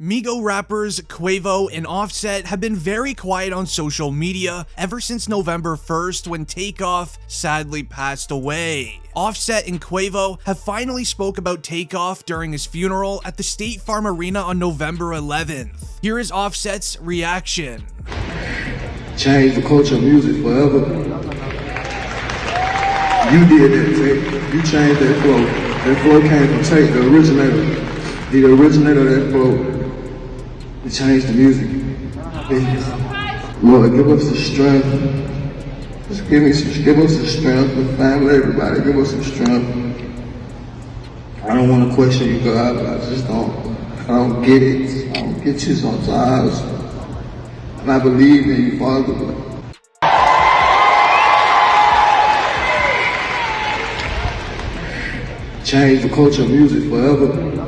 Migo rappers Quavo and Offset have been very quiet on social media ever since November 1st when Takeoff sadly passed away. Offset and Quavo have finally spoke about Takeoff during his funeral at the State Farm Arena on November 11th. Here is Offset's reaction. Change the culture of music forever. You did that, Take. You changed that flow. That flow came from Take, the originator. The originator of that flow. To change the music. Lord, give us the strength. Just give us the strength, the family, everybody, give us some strength. I don't want to question you, God, but I don't get it. I don't get you sometimes. And I believe in you, Father. Change the culture of music forever.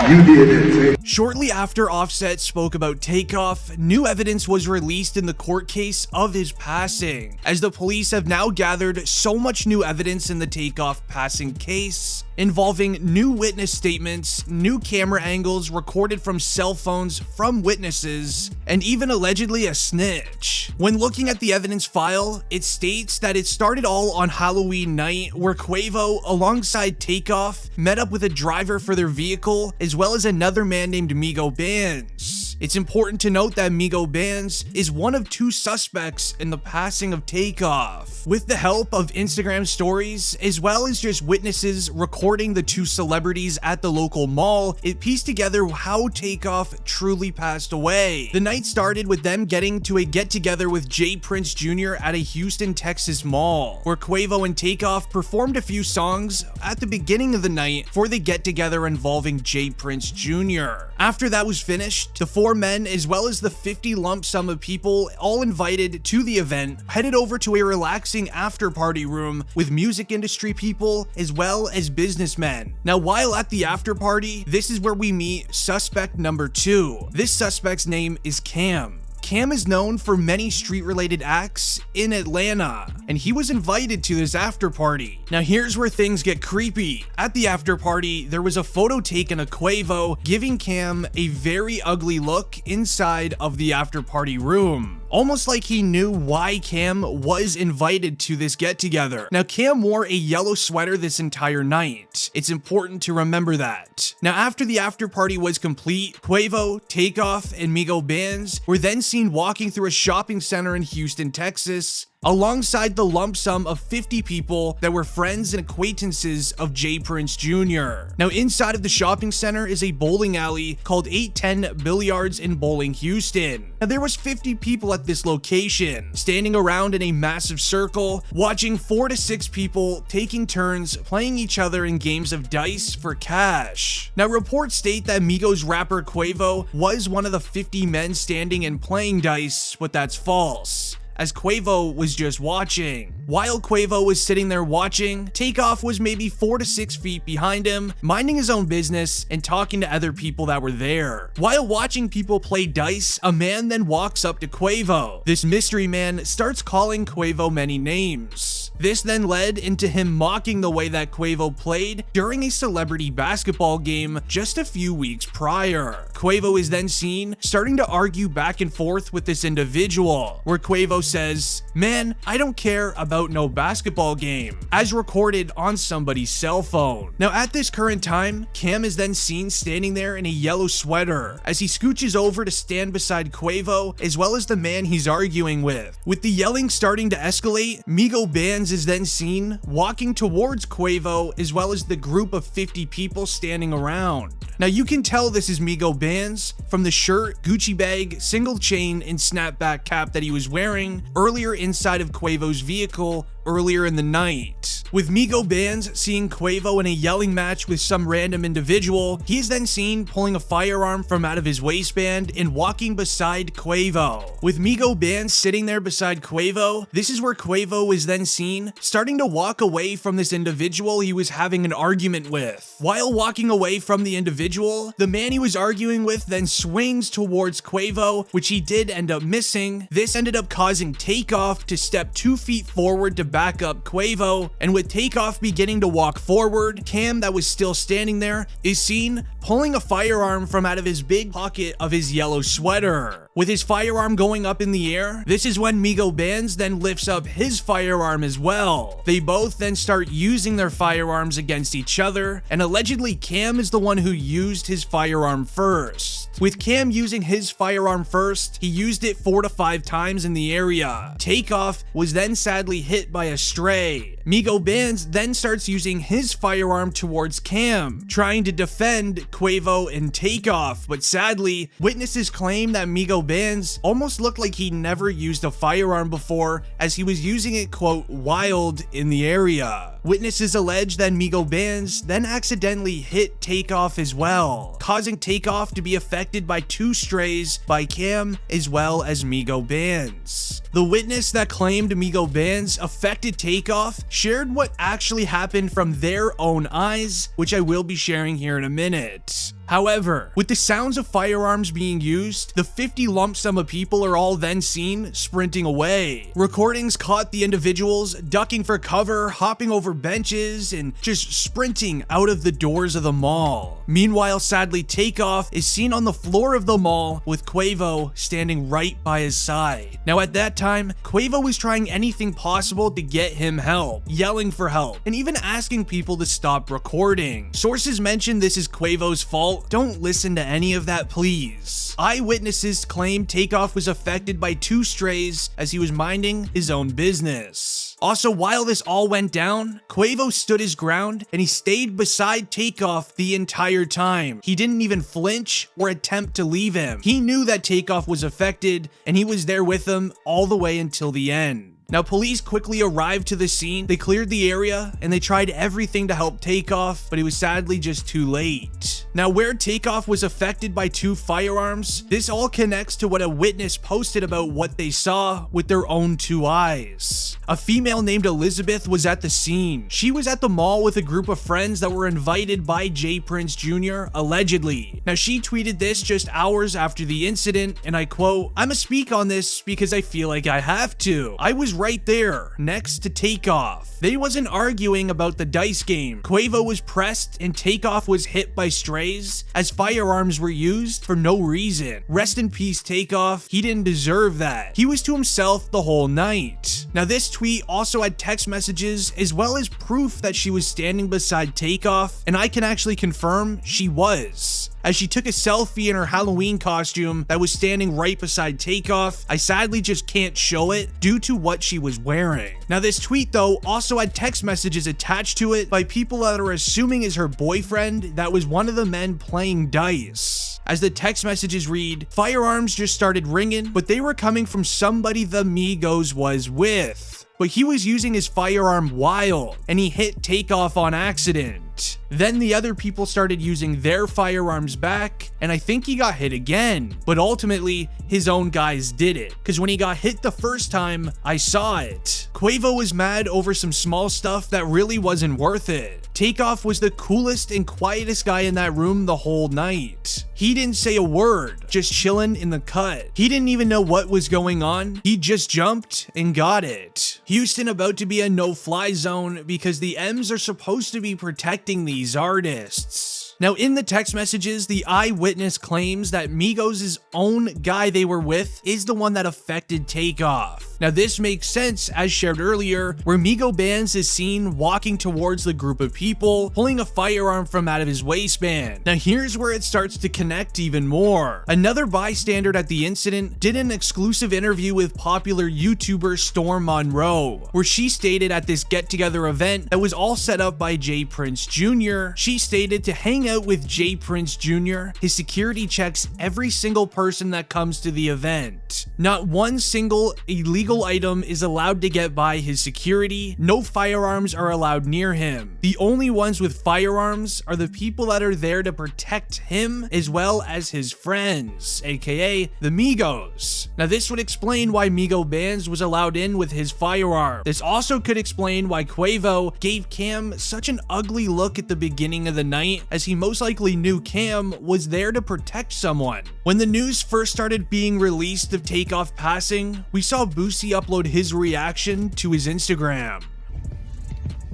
You did it, Take. Shortly after Offset spoke about Takeoff, new evidence was released in the court case of his passing, as the police have now gathered so much new evidence in the Takeoff passing case, involving new witness statements, new camera angles recorded from cell phones from witnesses, and even allegedly a snitch. When looking at the evidence file, it states that it started all on Halloween night, where Quavo, alongside Takeoff, met up with a driver for their vehicle, as well as another man named MigoBands. It's important to note that MigoBands is one of two suspects in the passing of Takeoff. With the help of Instagram stories, as well as just witnesses recording the two celebrities at the local mall, it pieced together how Takeoff truly passed away. The night started with them getting to a get-together with J Prince Jr. at a Houston, Texas mall, where Quavo and Takeoff performed a few songs at the beginning of the night for the get-together involving J Prince Jr. After that was finished, the four men, as well as the 50 lump sum of people all invited to the event, headed over to a relaxing after-party room with music industry people as well as businessmen. Now, while at the after-party, this is where we meet suspect number 2. This suspect's name is Cam. Cam is known for many street-related acts in Atlanta, and he was invited to this after-party. Now here's where things get creepy. At the after-party, there was a photo taken of Quavo giving Cam a very ugly look inside of the after-party room. Almost like he knew why Cam was invited to this get-together. Now, Cam wore a yellow sweater this entire night. It's important to remember that. Now, after the after-party was complete, Quavo, Takeoff, and MigoBands were then seen walking through a shopping center in Houston, Texas, alongside the lump sum of 50 people that were friends and acquaintances of J Prince Jr. Now, inside of the shopping center is a bowling alley called 810 Billiards in Bowling, Houston. Now, there was 50 people at this location, standing around in a massive circle, watching 4 to 6 people taking turns playing each other in games of dice for cash. Now, reports state that Migos rapper Quavo was one of the 50 men standing and playing dice, but that's false, as Quavo was just watching. While Quavo was sitting there watching, Takeoff was maybe 4 to 6 feet behind him, minding his own business and talking to other people that were there. While watching people play dice, a man then walks up to Quavo. This mystery man starts calling Quavo many names. This then led into him mocking the way that Quavo played during a celebrity basketball game just a few weeks prior. Quavo is then seen starting to argue back and forth with this individual, where Quavo says, "Man, I don't care about no basketball game," as recorded on somebody's cell phone. Now, at this current time, Cam is then seen standing there in a yellow sweater as he scooches over to stand beside Quavo as well as the man he's arguing with. With the yelling starting to escalate, MigoBands is then seen walking towards Quavo as well as the group of 50 people standing around. Now, you can tell this is MigoBands from the shirt, Gucci bag, single chain, and snapback cap that he was wearing earlier inside of Quavo's vehicle earlier in the night. With MigoBands seeing Quavo in a yelling match with some random individual, he is then seen pulling a firearm from out of his waistband and walking beside Quavo. With MigoBands sitting there beside Quavo, this is where Quavo is then seen starting to walk away from this individual he was having an argument with. While walking away from the individual, the man he was arguing with then swings towards Quavo, which he did end up missing. This ended up causing Takeoff to step 2 feet forward to back up Quavo, and with Takeoff beginning to walk forward, Cam, that was still standing there, is seen pulling a firearm from out of his big pocket of his yellow sweater. With his firearm going up in the air, this is when MigoBands then lifts up his firearm as well. They both then start using their firearms against each other, and allegedly Cam is the one who used his firearm first. With Cam using his firearm first, he used it 4 to 5 times in the area. Takeoff was then sadly hit by a stray. MigoBands then starts using his firearm towards Cam, trying to defend Quavo and Takeoff, but sadly, witnesses claim that MigoBands almost looked like he never used a firearm before, as he was using it, quote, wild in the area. Witnesses allege that MigoBands then accidentally hit Takeoff as well, causing Takeoff to be affected by 2 strays by Cam as well as MigoBands. The witness that claimed MigoBands affected Takeoff shared what actually happened from their own eyes, which I will be sharing here in a minute. However, with the sounds of firearms being used, the 50 lump sum of people are all then seen sprinting away. Recordings caught the individuals ducking for cover, hopping over benches, and just sprinting out of the doors of the mall. Meanwhile, sadly, Takeoff is seen on the floor of the mall with Quavo standing right by his side. Now at that time, Quavo was trying anything possible to get him help, yelling for help, and even asking people to stop recording. Sources mention this is Quavo's fault. Don't listen to any of that, please. Eyewitnesses claim Takeoff was affected by 2 strays as he was minding his own business. Also, while this all went down, Quavo stood his ground and he stayed beside Takeoff the entire time. He didn't even flinch or attempt to leave him. He knew that Takeoff was affected and he was there with him all the way until the end. Now, police quickly arrived to the scene, they cleared the area, and they tried everything to help Takeoff, but it was sadly just too late. Now, where Takeoff was affected by 2 firearms, this all connects to what a witness posted about what they saw with their own 2 eyes. A female named Elizabeth was at the scene. She was at the mall with a group of friends that were invited by J Prince Jr., allegedly. Now, she tweeted this just hours after the incident, and I quote, "I'ma speak on this because I feel like I have to. I was right there, next to Takeoff. They wasn't arguing about the dice game. Quavo was pressed and Takeoff was hit by strays as firearms were used for no reason. Rest in peace, Takeoff. He didn't deserve that. He was to himself the whole night." Now, this tweet also had text messages as well as proof that she was standing beside Takeoff, and I can actually confirm she was, as she took a selfie in her Halloween costume that was standing right beside Takeoff. I sadly just can't show it due to what she was wearing. Now, this tweet though also had text messages attached to it by people that are assuming is her boyfriend that was one of the men playing dice. As the text messages read, firearms just started ringing, but they were coming from somebody the Migos was with. But he was using his firearm wild, and he hit Takeoff on accident. Then the other people started using their firearms back, and I think he got hit again. But ultimately, his own guys did it, because when he got hit the first time, I saw it. Quavo was mad over some small stuff that really wasn't worth it. Takeoff was the coolest and quietest guy in that room the whole night. He didn't say a word, just chilling in the cut. He didn't even know what was going on. He just jumped and got it. Houston about to be a no-fly zone because the M's are supposed to be protecting these artists. Now, in the text messages, the eyewitness claims that Migos' own guy they were with is the one that affected Takeoff. Now, this makes sense, as shared earlier, where MigoBands is seen walking towards the group of people, pulling a firearm from out of his waistband. Now, here's where it starts to connect even more. Another bystander at the incident did an exclusive interview with popular YouTuber Storm Monroe, where she stated at this get-together event that was all set up by J Prince Jr., she stated to hang out with J Prince Jr., his security checks every single person that comes to the event. Not one single illegal item is allowed to get by his security. No firearms are allowed near him. The only ones with firearms are the people that are there to protect him as well as his friends, aka the Migos. Now, this would explain why MigoBands was allowed in with his firearm. This also could explain why Quavo gave Cam such an ugly look at the beginning of the night, as he most likely knew Cam was there to protect someone. When the news first started being released of Takeoff passing, we saw Boosie upload his reaction to his Instagram.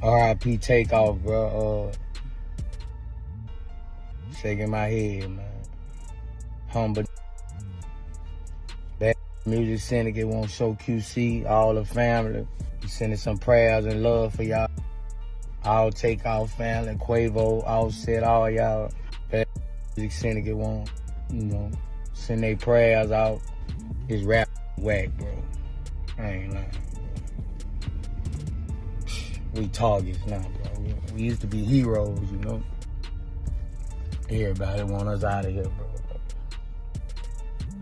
R.I.P. Takeoff, bro. Shaking my head, man. Humble. That music syndicate won't show QC, all the family. We sending some prayers and love for y'all. All Takeoff family, Quavo, Offset, all y'all. That music syndicate won't, send their prayers out. His rap whack, bro. I ain't lying, bro. We targets now, bro. We used to be heroes, Everybody want us out of here, bro.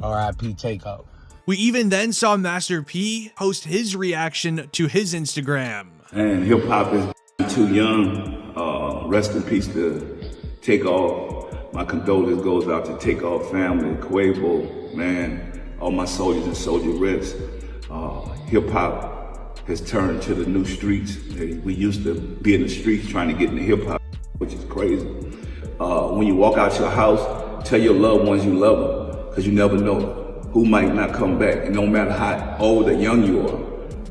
R.I.P. Takeoff. We even then saw Master P post his reaction to his Instagram. And hip hop is too young. Rest in peace to Takeoff. My condolences goes out to Takeoff family, Quavo, man, all my soldiers and soldier reps. Hip hop has turned to the new streets. We used to be in the streets trying to get into hip hop, which is crazy. When you walk out your house, tell your loved ones you love them, because you never know who might not come back. And no matter how old or young you are,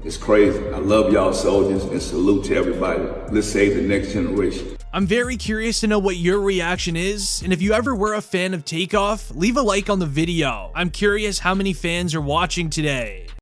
it's crazy. I love y'all soldiers and salute to everybody. Let's save the next generation. I'm very curious to know what your reaction is, and if you ever were a fan of Takeoff, leave a like on the video. I'm curious how many fans are watching today.